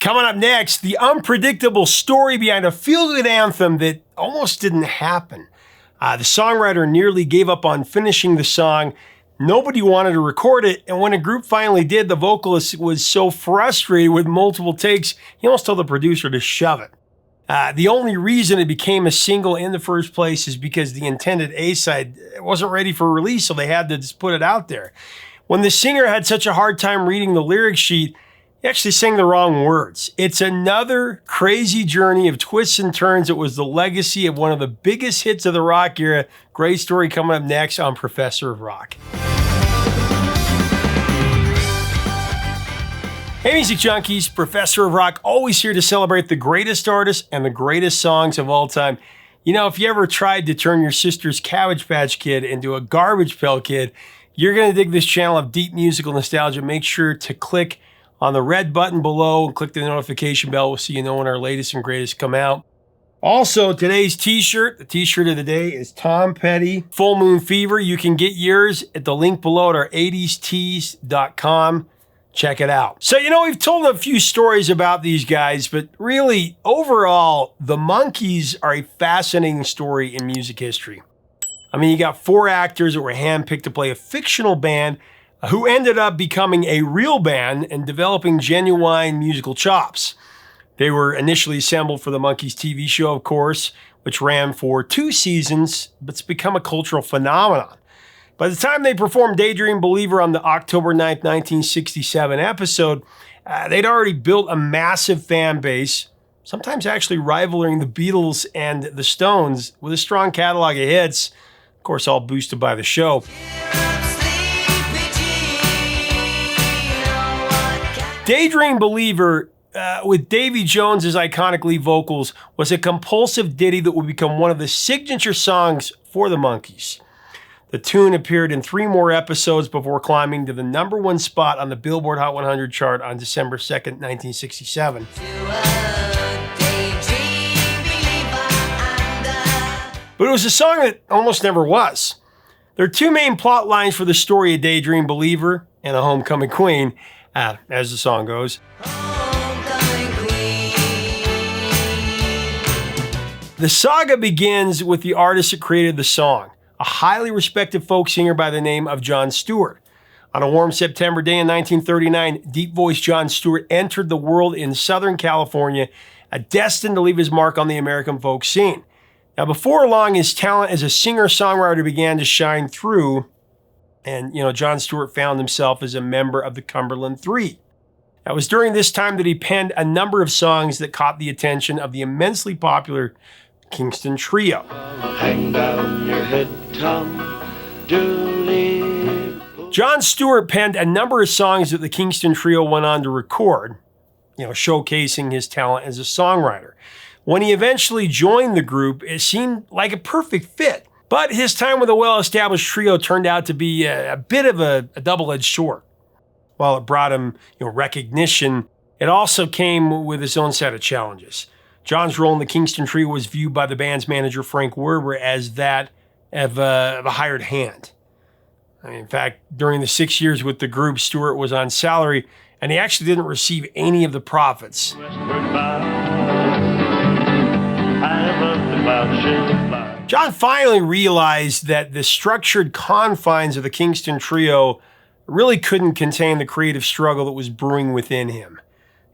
Coming up next, the unpredictable story behind a feel-good anthem that almost didn't happen. The songwriter nearly gave up on finishing the song. Nobody wanted to record it, and when a group finally did, the vocalist was so frustrated with multiple takes, he almost told the producer to shove it. The only reason it became a single in the first place is because the intended A-side wasn't ready for release, so they had to just put it out there. When the singer had such a hard time reading the lyric sheet, he actually sang the wrong words. It's another crazy journey of twists and turns. It was the legacy of one of the biggest hits of the rock era. Great story coming up next on Professor of Rock. Hey Music Junkies, Professor of Rock, always here to celebrate the greatest artists and the greatest songs of all time. You know, if you ever tried to turn your sister's Cabbage Patch Kid into a Garbage Pail Kid, you're going to dig this channel of deep musical nostalgia. Make sure to click on the red button below and click the notification bell so you know when our latest and greatest come out. Also, today's t-shirt, the t-shirt of the day is Tom Petty, Full Moon Fever. You can get yours at the link below at our 80stees.com. Check it out. So, you know, we've told a few stories about these guys, but really, overall, the Monkees are a fascinating story in music history. I mean, you got 4 actors that were handpicked to play a fictional band who ended up becoming a real band and developing genuine musical chops. They were initially assembled for the Monkees TV show, of course, which ran for 2 seasons, but it's become a cultural phenomenon. By the time they performed Daydream Believer on the October 9th, 1967 episode, they'd already built a massive fan base, sometimes actually rivaling the Beatles and the Stones with a strong catalog of hits, of course, all boosted by the show. Daydream Believer, with Davy Jones' iconic lead vocals, was a compulsive ditty that would become one of the signature songs for the Monkees. The tune appeared in 3 more episodes before climbing to the #1 spot on the Billboard Hot 100 chart on December 2nd, 1967. But it was a song that almost never was. There are 2 main plot lines for the story of Daydream Believer and a Homecoming Queen, as the song goes. The saga begins with the artist that created the song, a highly respected folk singer by the name of Jon Stewart. On a warm September day in 1939, deep-voiced Jon Stewart entered the world in Southern California, destined to leave his mark on the American folk scene. Now, before long, his talent as a singer-songwriter began to shine through, and, you know, Jon Stewart found himself as a member of the Cumberland Three. It was during this time that he penned a number of songs that caught the attention of the immensely popular Kingston Trio. Hang down your head, Tom Dooley. Jon Stewart penned a number of songs that the Kingston Trio went on to record, you know, showcasing his talent as a songwriter. When he eventually joined the group, it seemed like a perfect fit. But his time with a well-established trio turned out to be a bit of a double-edged sword. While it brought him, you know, recognition, it also came with its own set of challenges. John's role in the Kingston Trio was viewed by the band's manager, Frank Werber, as that of a hired hand. I mean, in fact, during the 6 years with the group, Stewart was on salary, and he actually didn't receive any of the profits. John finally realized that the structured confines of the Kingston Trio really couldn't contain the creative struggle that was brewing within him.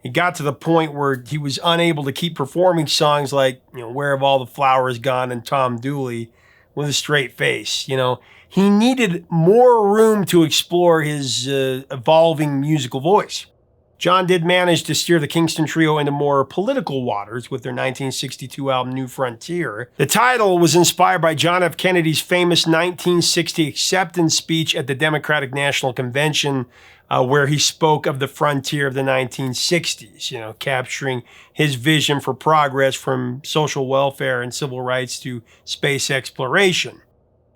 He got to the point where he was unable to keep performing songs like, you know, Where Have All the Flowers Gone and Tom Dooley with a straight face. You know, he needed more room to explore his evolving musical voice. John did manage to steer the Kingston Trio into more political waters with their 1962 album New Frontier. The title was inspired by John F. Kennedy's famous 1960 acceptance speech at the Democratic National Convention, where he spoke of the frontier of the 1960s, you know, capturing his vision for progress from social welfare and civil rights to space exploration.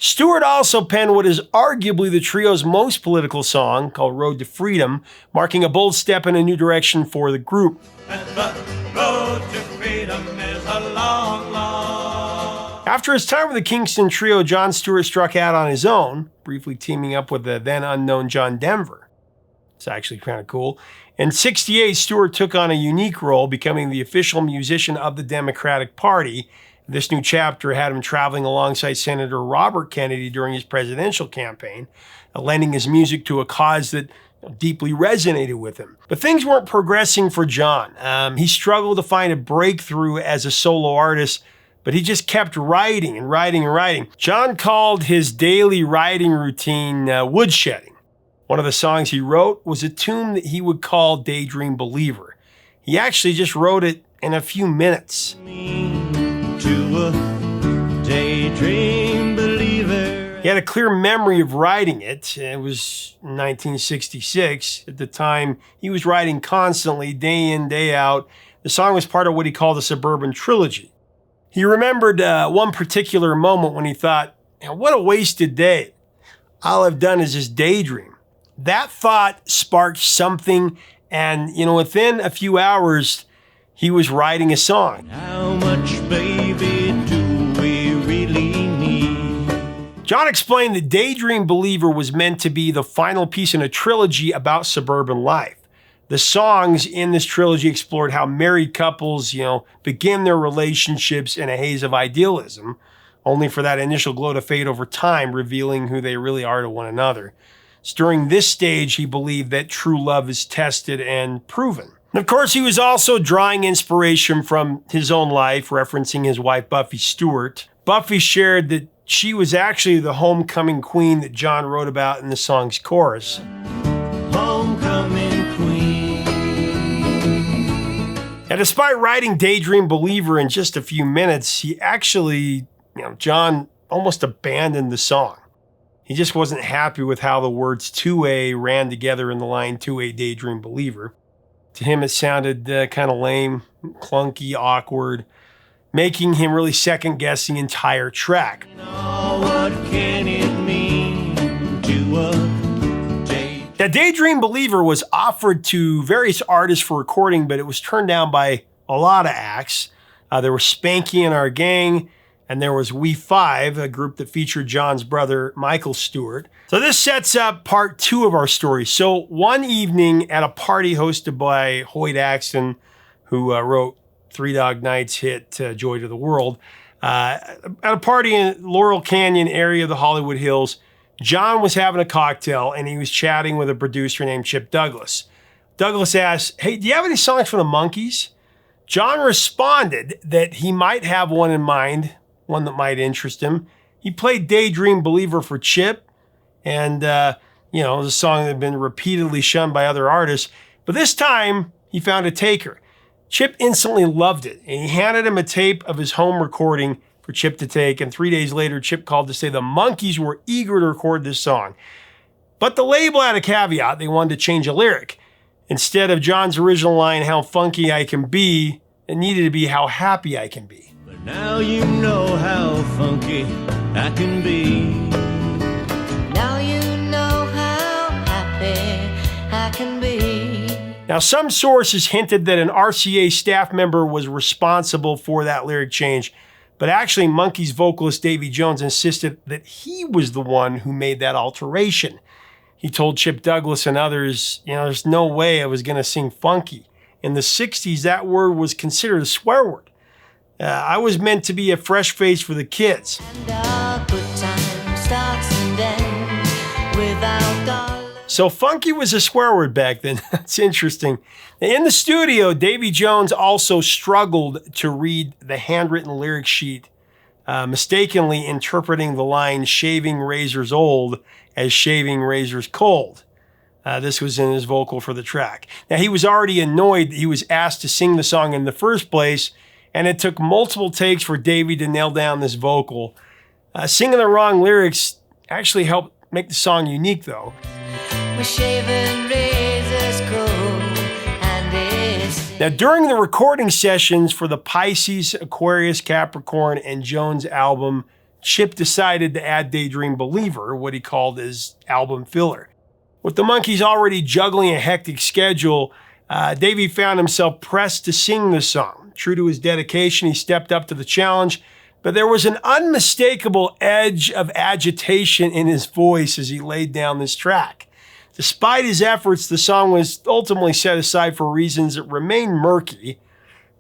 Stewart also penned what is arguably the trio's most political song, called Road to Freedom, marking a bold step in a new direction for the group. And the road to freedom is a long, long. After his time with the Kingston Trio, Jon Stewart struck out on his own, briefly teaming up with the then unknown John Denver. It's actually kind of cool. In '68, Stewart took on a unique role, becoming the official musician of the Democratic Party. This new chapter had him traveling alongside Senator Robert Kennedy during his presidential campaign, lending his music to a cause that deeply resonated with him. But things weren't progressing for John. He struggled to find a breakthrough as a solo artist, but he just kept writing and writing and writing. John called his daily writing routine woodshedding. One of the songs he wrote was a tune that he would call Daydream Believer. He actually just wrote it in a few minutes. To a daydream believer. He had a clear memory of writing it. It was 1966. At the time, he was writing constantly, day in, day out. The song was part of what he called the Suburban Trilogy. He remembered one particular moment when he thought, what a wasted day. All I've done is just daydream. That thought sparked something, and within a few hours, he was writing a song. How much, baby, do we really need? John explained that Daydream Believer was meant to be the final piece in a trilogy about suburban life. The songs in this trilogy explored how married couples, begin their relationships in a haze of idealism, only for that initial glow to fade over time, revealing who they really are to one another. It's during this stage he believed that true love is tested and proven. And of course, he was also drawing inspiration from his own life, referencing his wife, Buffy Stewart. Buffy shared that she was actually the homecoming queen that John wrote about in the song's chorus. Homecoming queen. And despite writing Daydream Believer in just a few minutes, he actually, John almost abandoned the song. He just wasn't happy with how the words 2A ran together in the line 2A Daydream Believer. To him, it sounded kind of lame, clunky, awkward, making him really second-guess the entire track. What can it mean to a Daydream Believer was offered to various artists for recording, but it was turned down by a lot of acts. There was Spanky and Our Gang, and there was We Five, a group that featured John's brother, Michael Stewart. So this sets up part 2 of our story. So one evening at a party hosted by Hoyt Axton, who wrote Three Dog Night's hit, Joy to the World, at a party in Laurel Canyon area of the Hollywood Hills, John was having a cocktail and he was chatting with a producer named Chip Douglas. Douglas asked, "Hey, do you have any songs from the Monkees?" John responded that he might have one in mind, one that might interest him. He played Daydream Believer for Chip, and it was a song that had been repeatedly shunned by other artists, but this time he found a taker. Chip instantly loved it, and he handed him a tape of his home recording for Chip to take, and 3 days later, Chip called to say the Monkees were eager to record this song. But the label had a caveat. They wanted to change a lyric. Instead of John's original line, "How funky I can be," it needed to be "How happy I can be." But now you know how funky I can be. Now you know how happy I can be. Now, some sources hinted that an RCA staff member was responsible for that lyric change, but actually Monkees vocalist Davy Jones insisted that he was the one who made that alteration. He told Chip Douglas and others, there's no way I was going to sing funky. In the 60s, that word was considered a swear word. I was meant to be a fresh face for the kids. So funky was a swear word back then. That's interesting. In the studio, Davy Jones also struggled to read the handwritten lyric sheet, mistakenly interpreting the line "shaving razors old" as "shaving razors cold." This was in his vocal for the track. Now, he was already annoyed that he was asked to sing the song in the first place, and it took multiple takes for Davy to nail down this vocal. Singing the wrong lyrics actually helped make the song unique, though. Now, during the recording sessions for the Pisces, Aquarius, Capricorn, and Jones album, Chip decided to add Daydream Believer, what he called his album filler. With the Monkees already juggling a hectic schedule, Davy found himself pressed to sing the song. True to his dedication, he stepped up to the challenge, but there was an unmistakable edge of agitation in his voice as he laid down this track. Despite his efforts, the song was ultimately set aside for reasons that remain murky,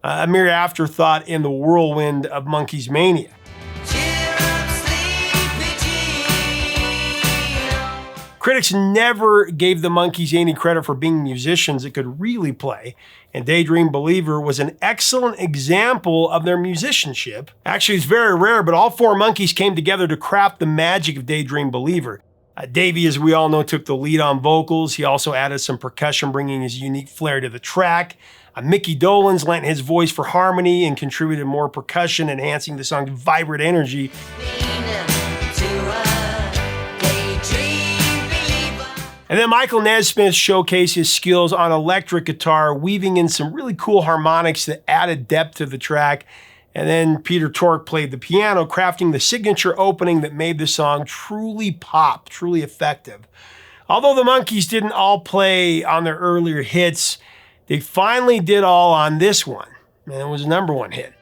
a mere afterthought in the whirlwind of Monkees mania. Critics never gave the Monkees any credit for being musicians that could really play, and Daydream Believer was an excellent example of their musicianship. Actually, it's very rare, but all four Monkees came together to craft the magic of Daydream Believer. Davy, as we all know, took the lead on vocals. He also added some percussion, bringing his unique flair to the track. Mickey Dolenz lent his voice for harmony and contributed more percussion, enhancing the song's vibrant energy. And then Michael Nesmith showcased his skills on electric guitar, weaving in some really cool harmonics that added depth to the track. And then Peter Tork played the piano, crafting the signature opening that made the song truly pop, truly effective. Although the Monkees didn't all play on their earlier hits, they finally did all on this one, and it was a #1 hit.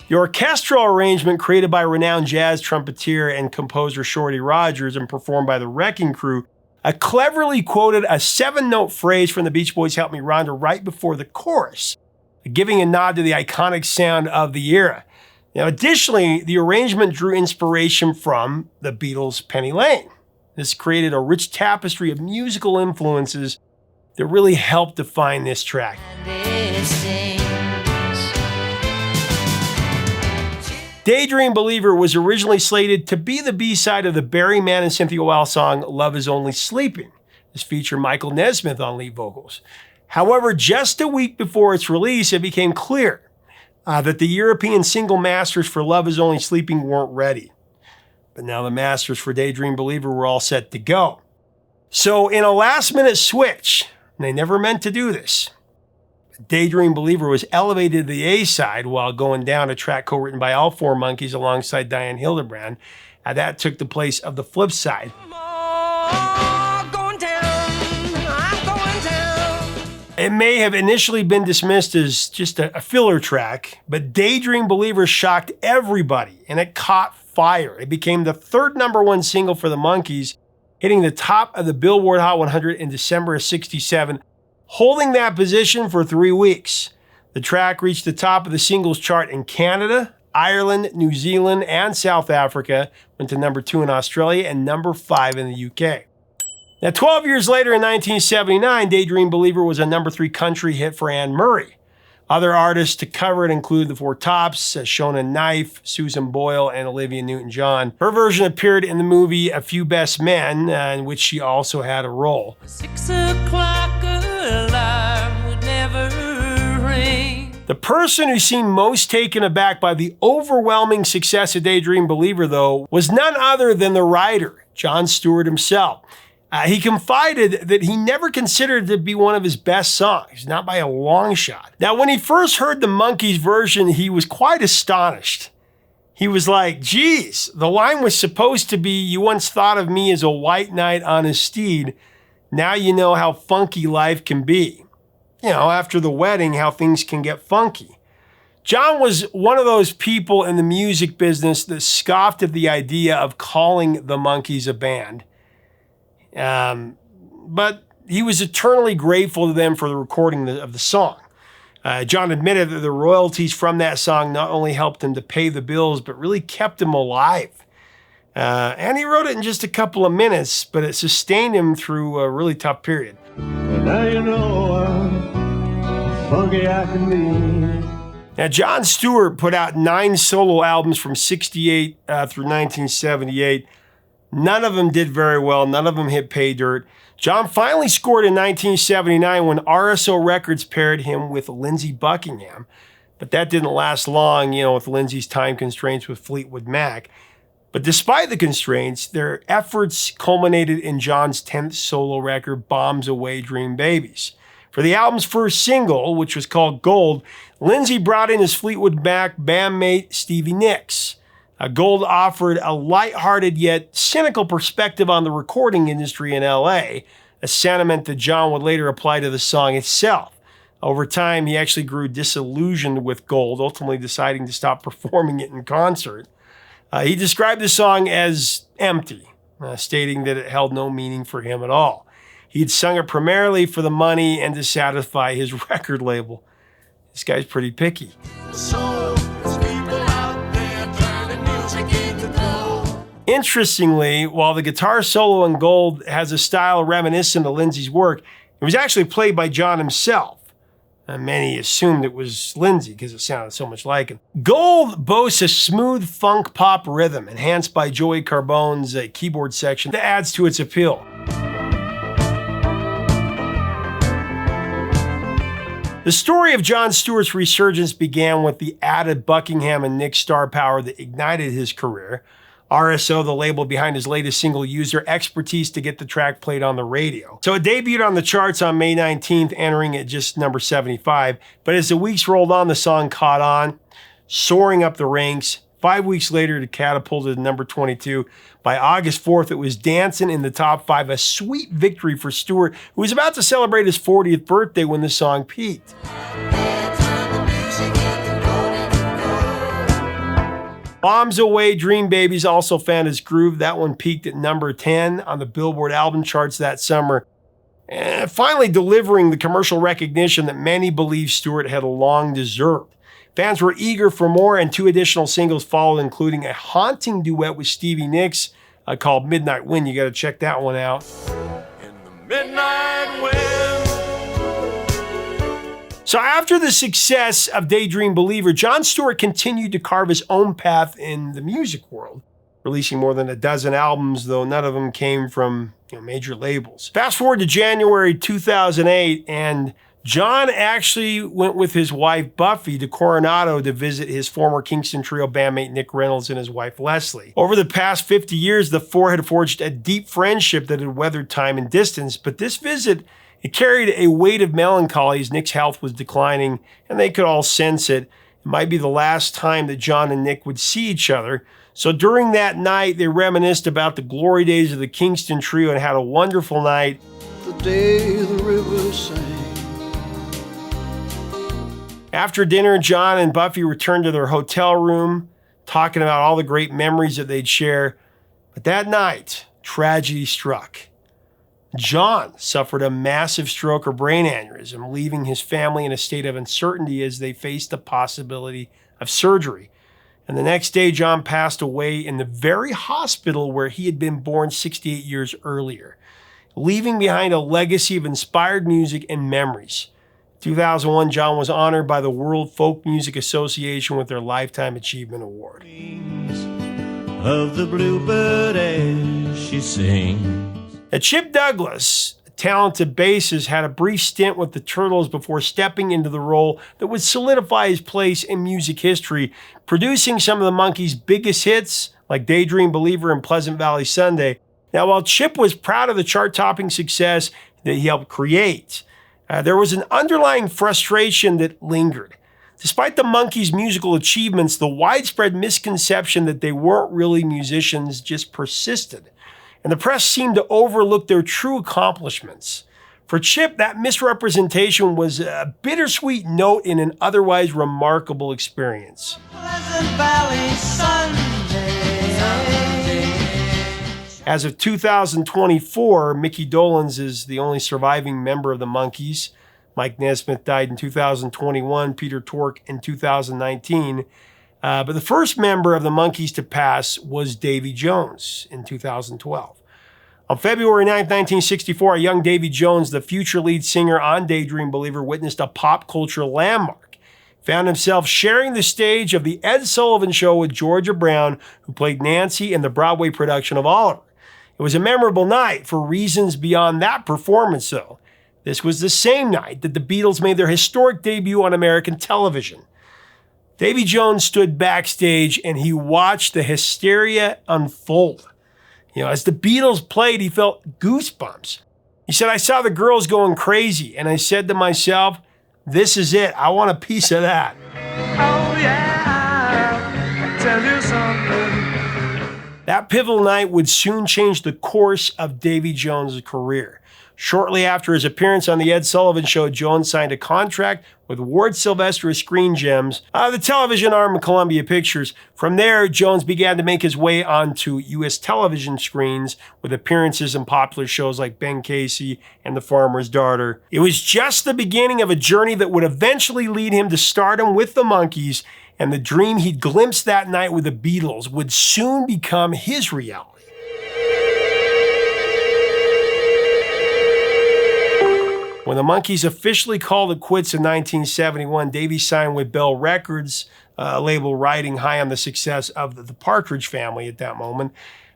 The orchestral arrangement, created by renowned jazz trumpeter and composer Shorty Rogers and performed by the Wrecking Crew, cleverly quoted a 7-note phrase from the Beach Boys' Help Me Rhonda right before the chorus, giving a nod to the iconic sound of the era. Now, additionally, the arrangement drew inspiration from the Beatles' Penny Lane. This created a rich tapestry of musical influences that really helped define this track. Daydream Believer was originally slated to be the B-side of the Barry Mann and Cynthia Weil song Love Is Only Sleeping. This featured Michael Nesmith on lead vocals. However, just a week before its release, it became clear that the European single masters for Love Is Only Sleeping weren't ready. But now the masters for Daydream Believer were all set to go. So in a last-minute switch, and they never meant to do this, Daydream Believer was elevated to the A-side while going down, a track co-written by all four Monkees alongside Diane Hildebrand. That took the place of the flip side. It may have initially been dismissed as just a filler track, but Daydream Believer shocked everybody, and it caught fire. It became the third #1 single for the Monkees, hitting the top of the Billboard Hot 100 in December of '67, holding that position for 3 weeks. The track reached the top of the singles chart in Canada, Ireland, New Zealand, and South Africa, went to #2 in Australia and #5 in the UK. Now, 12 years later in 1979, Daydream Believer was a #3 country hit for Anne Murray. Other artists to cover it include the Four Tops, Shona Knife, Susan Boyle, and Olivia Newton-John. Her version appeared in the movie A Few Best Men, in which she also had a role. 6 o'clock alarm would never ring. The person who seemed most taken aback by the overwhelming success of Daydream Believer, though, was none other than the writer, Jon Stewart himself. He confided that he never considered it to be one of his best songs, not by a long shot. Now, when he first heard the Monkees version, he was quite astonished. He was like, geez, the line was supposed to be, "You once thought of me as a white knight on a steed. Now you know how funky life can be." You know, after the wedding, how things can get funky. John was one of those people in the music business that scoffed at the idea of calling the Monkees a band. But he was eternally grateful to them for the recording of the song. John admitted that the royalties from that song not only helped him to pay the bills, but really kept him alive. And he wrote it in just a couple of minutes, but it sustained him through a really tough period. And now you know how funky I can be. Now, Jon Stewart put out 9 solo albums from '68 through 1978. None of them did very well. None of them hit pay dirt. John finally scored in 1979 when RSO Records paired him with Lindsey Buckingham. But that didn't last long, with Lindsey's time constraints with Fleetwood Mac. But despite the constraints, their efforts culminated in John's 10th solo record, Bombs Away Dream Babies. For the album's first single, which was called Gold, Lindsey brought in his Fleetwood Mac bandmate Stevie Nicks. Gold offered a lighthearted yet cynical perspective on the recording industry in LA, a sentiment that John would later apply to the song itself. Over time, he actually grew disillusioned with Gold, ultimately deciding to stop performing it in concert. He described the song as empty, stating that it held no meaning for him at all. He had sung it primarily for the money and to satisfy his record label. This guy's pretty picky. Interestingly, while the guitar solo in Gold has a style reminiscent of Lindsay's work, it was actually played by John himself. And many assumed it was Lindsay because it sounded so much like him. Gold boasts a smooth funk pop rhythm enhanced by Joey Carbone's keyboard section that adds to its appeal. The story of Jon Stewart's resurgence began with the added Buckingham and Nick star power that ignited his career. RSO, the label behind his latest single, used their expertise to get the track played on the radio. So it debuted on the charts on May 19th, entering at just number 75. But as the weeks rolled on, the song caught on, soaring up the ranks. 5 weeks later, it catapulted to number 22. By August 4th, it was dancing in the top 5, a sweet victory for Stewart, who was about to celebrate his 40th birthday when the song peaked. Bombs Away, Dream Babies also found its groove. That one peaked at number 10 on the Billboard album charts that summer, and finally delivering the commercial recognition that many believe Stewart had long deserved. Fans were eager for more, and 2 additional singles followed, including a haunting duet with Stevie Nicks called Midnight Wind. You got to check that one out. In the midnight wind. So after the success of Daydream Believer, Jon Stewart continued to carve his own path in the music world, releasing more than a dozen albums, though none of them came from major labels. Fast forward to January 2008, and Jon actually went with his wife Buffy to Coronado to visit his former Kingston Trio bandmate Nick Reynolds and his wife Leslie. Over the past 50 years, the four had forged a deep friendship that had weathered time and distance, but this visit, it carried a weight of melancholy as Nick's health was declining, and they could all sense it. It might be the last time that Jon and Nick would see each other. So during that night, they reminisced about the glory days of the Kingston Trio and had a wonderful night. The day the river sang. After dinner, Jon and Buffy returned to their hotel room, talking about all the great memories that they'd share. But that night, tragedy struck. Jon suffered a massive stroke or brain aneurysm, leaving his family in a state of uncertainty as they faced the possibility of surgery. And the next day, Jon passed away in the very hospital where he had been born 68 years earlier, leaving behind a legacy of inspired music and memories. In 2001, Jon was honored by the World Folk Music Association with their Lifetime Achievement Award. Of the bluebird as she sings. Now, Chip Douglas, a talented bassist, had a brief stint with the Turtles before stepping into the role that would solidify his place in music history, producing some of the Monkees' biggest hits like Daydream Believer and Pleasant Valley Sunday. Now, while Chip was proud of the chart-topping success that he helped create, there was an underlying frustration that lingered. Despite the Monkees' musical achievements, the widespread misconception that they weren't really musicians just persisted, and the press seemed to overlook their true accomplishments. For Chip, that misrepresentation was a bittersweet note in an otherwise remarkable experience. Pleasant Valley Sunday. As of 2024, Mickey Dolenz is the only surviving member of the Monkees. Mike Nesmith died in 2021, Peter Tork in 2019. But the first member of the Monkees to pass was Davy Jones in 2012. On February 9, 1964, a young Davy Jones, the future lead singer on Daydream Believer, witnessed a pop culture landmark. Found himself sharing the stage of The Ed Sullivan Show with Georgia Brown, who played Nancy in the Broadway production of Oliver. It was a memorable night for reasons beyond that performance, though. This was the same night that the Beatles made their historic debut on American television. Davy Jones stood backstage and he watched the hysteria unfold. As the Beatles played, he felt goosebumps. He said, "I saw the girls going crazy, and I said to myself, this is it. I want a piece of that." Oh yeah, I'll tell you something. That pivotal night would soon change the course of Davy Jones' career. Shortly after his appearance on The Ed Sullivan Show, Jones signed a contract with Ward Sylvester of Screen Gems, the television arm of Columbia Pictures. From there, Jones began to make his way onto U.S. television screens with appearances in popular shows like Ben Casey and The Farmer's Daughter. It was just the beginning of a journey that would eventually lead him to stardom with the Monkees, and the dream he'd glimpsed that night with the Beatles would soon become his reality. When the Monkees officially called it quits in 1971, Davy signed with Bell Records, a label riding high on the success of the Partridge Family at that moment.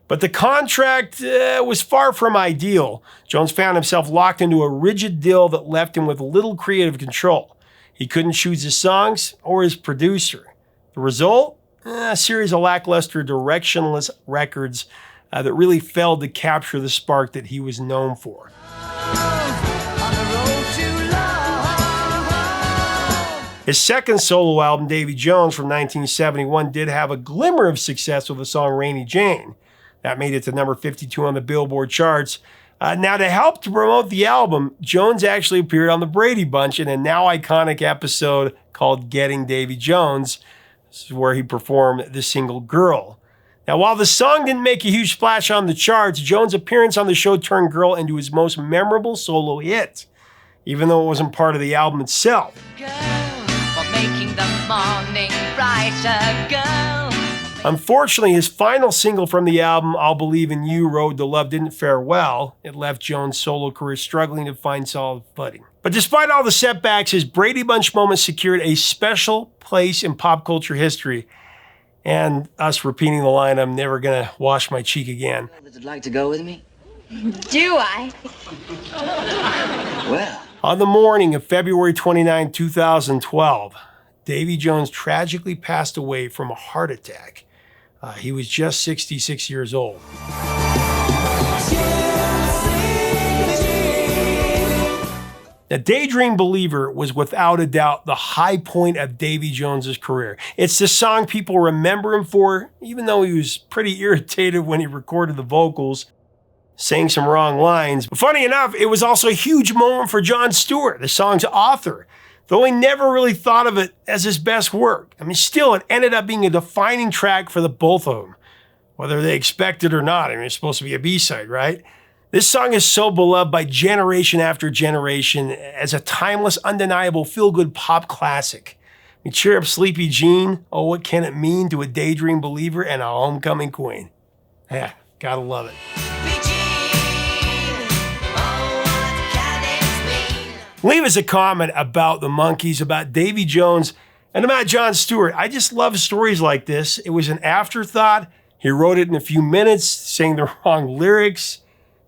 But the contract was far from ideal. Jones found himself locked into a rigid deal that left him with little creative control. He couldn't choose his songs or his producer. The result? A series of lackluster, directionless records that really failed to capture the spark that he was known for. His second solo album, Davy Jones, from 1971, did have a glimmer of success with the song Rainy Jane. That made it to number 52 on the Billboard charts. Now, to help to promote the album, Jones actually appeared on the Brady Bunch in a now iconic episode called Getting Davy Jones. This is where he performed the single Girl. Now, while the song didn't make a huge splash on the charts, Jones' appearance on the show turned Girl into his most memorable solo hit, even though it wasn't part of the album itself. Making the morning brighter, girl. Unfortunately, his final single from the album, I'll Believe in You, Road to Love, didn't fare well. It left Jones' solo career struggling to find solid footing. But despite all the setbacks, his Brady Bunch moment secured a special place in pop culture history. And us repeating the line, I'm never gonna wash my cheek again. Would you like to go with me? Do I? Well. On the morning of February 29, 2012, Davy Jones tragically passed away from a heart attack. He was just 66 years old. Now, Daydream Believer was without a doubt the high point of Davy Jones's career. It's the song people remember him for, even though he was pretty irritated when he recorded the vocals, saying some wrong lines. But funny enough, it was also a huge moment for Jon Stewart, the song's author, though he never really thought of it as his best work. I mean, still, it ended up being a defining track for the both of them, whether they expected or not. I mean, it's supposed to be a B-side, right? This song is so beloved by generation after generation as a timeless, undeniable, feel-good pop classic. I mean, cheer up Sleepy Jean. Oh, what can it mean to a daydream believer and a homecoming queen? Yeah, gotta love it. Leave us a comment about the Monkees, about Davy Jones, and about Jon Stewart. I just love stories like this. It was an afterthought. He wrote it in a few minutes, sang the wrong lyrics.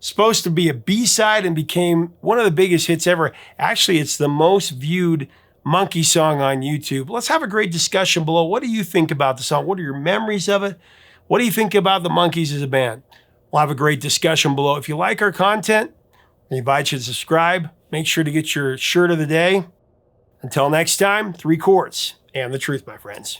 Supposed to be a B-side and became one of the biggest hits ever. Actually, it's the most viewed Monkee song on YouTube. Let's have a great discussion below. What do you think about the song? What are your memories of it? What do you think about the Monkees as a band? We'll have a great discussion below. If you like our content, I invite you to subscribe. Make sure to get your shirt of the day. Until next time, 3 quarts and the truth, my friends.